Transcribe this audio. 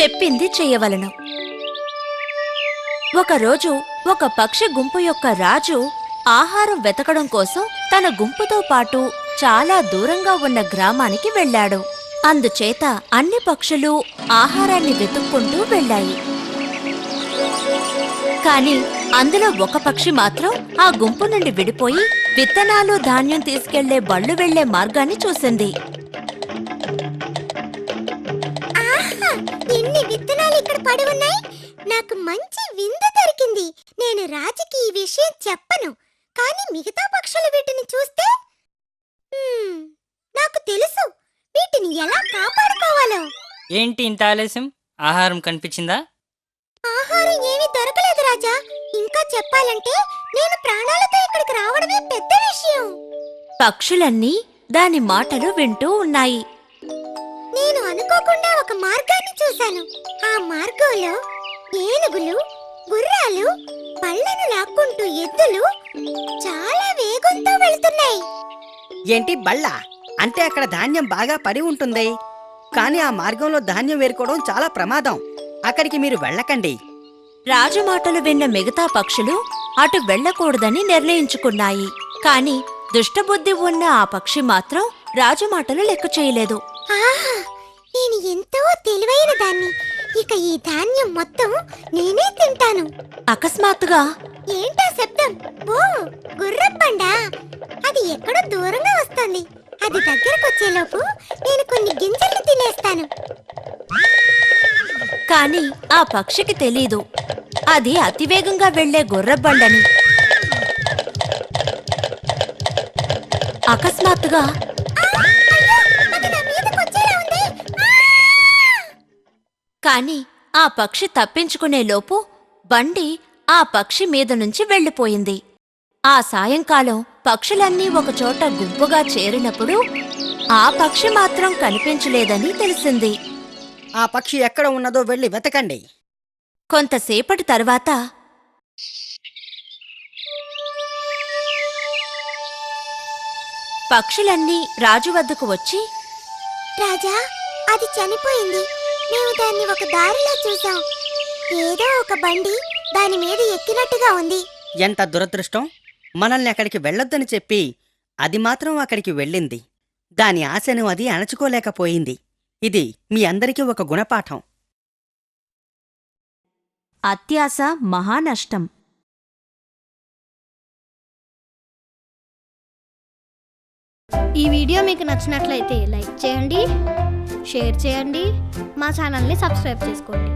చెప్పింది చెయ్యవలెను. ఒకరోజు ఒక పక్షి గుంపు యొక్క రాజు ఆహారం వెతకడం కోసం తన గుంపుతో పాటు చాలా దూరంగా ఉన్న గ్రామానికి వెళ్ళాడు. అందుచేత అన్ని పక్షులు ఆహారాన్ని వెతుక్కుంటూ వెళ్ళాయి. కాని అందులో ఒక పక్షి మాత్రం ఆ గుంపు నుండి విడిపోయి విత్తనాలు ధాన్యం తీసుకెళ్లే బళ్ళు వెళ్లే మార్గాన్ని చూసింది. ఎన్ని విత్తనాలు ఇక్కడ పడి ఉన్నాయి! నాకు మంచి విందు దొరికింది. నేను రాజుకి ఈ విషయం చెప్పను, కానీ మిగతా పక్షులు వీటిని చూస్తే నాకు తెలుసు వీటిని ఎలా కాపాడుకోవాలో. ఏంటి ఇంత ఆలస్యం? ఆహారం కనిపించిందా? ఆహారం ఏమీ దొరకలేదు రాజా. ఇంకా చెప్పాలంటే నేను ప్రాణాలతో ఇక్కడికి రావడమే పెద్ద విషయం. పక్షులన్నీ దాని మాటలు వింటూ ఉన్నాయి. నేను అనుకోకుండా ఒక మార్గాన్ని చూశాను. ఆ మార్గంలో ఏనుగులు, గుర్రాలు, పళ్ళను లాక్కుంటూ ఎద్దులు చాలా వేగంతో వెళ్తున్నాయి. ఏంటి బళ్ళ అంటే అక్కడ ధాన్యం బాగా పడి ఉంటుంది. కానీ ఆ మార్గంలో ధాన్యం వేరుకోవడం చాలా ప్రమాదం. అక్కడికి మీరు వెళ్ళకండి. రాజు మాటలు విన్న మిగతా పక్షులు అటు వెళ్ళకూడదని నిర్ణయించుకున్నాయి. కాని దుష్టబుద్ధి ఉన్న ఆ పక్షి మాత్రం రాజు మాటలు లెక్క చేయలేదు. ఆహా, నేను ఎంతో తెలివైన దాన్ని. ఇక ఈ ధాన్యం మొత్తం నేనే తింటాను. అకస్మాత్తుగా ఏంటా శబ్దం? ఓ, గుర్రబండా. అది ఎక్కడో దూరంగా వస్తుంది. అది దగ్గరకు వచ్చేలోపు నేను కొన్ని గింజల్ని తినేస్తాను. కాని ఆ పక్షికి తెలీదు అది అతివేగంగా వెళ్లే గుర్రబండని. అకస్మాత్తుగా కాని ఆ పక్షి తప్పించుకునేలోపు బండి ఆ పక్షి మీద నుంచి వెళ్లిపోయింది. ఆ సాయంకాలం పక్షులన్నీ ఒకచోట గుంపుగా చేరినప్పుడు ఆ పక్షి మాత్రం కనిపించలేదని తెలిసింది. ఆ పక్షి ఎక్కడ ఉన్నదో వెళ్ళి వెతకండి. కొంతసేపటి తర్వాత పక్షులన్నీ రాజు వద్దకు వచ్చి, రాజా, అది చనిపోయింది. మేము దాన్ని ఒక దారిలో చూసాం. ఏదో ఒక బండి దాని మీద ఎక్కినట్టుగా ఉంది. ఎంత దురదృష్టం! మనల్ని అక్కడికి వెళ్ళొద్దని చెప్పి అది మాత్రం అక్కడికి వెళ్ళింది. దాని ఆశను అది అణచుకోలేకపోయింది. ఇది మీ అందరికీ ఒక గుణపాఠం. అత్యాశ మహానష్టం. ఈ వీడియో మీకు నచ్చినట్లయితే లైక్ చేయండి, షేర్ చేయండి, మా ఛానల్ని సబ్స్క్రైబ్ చేసుకోండి.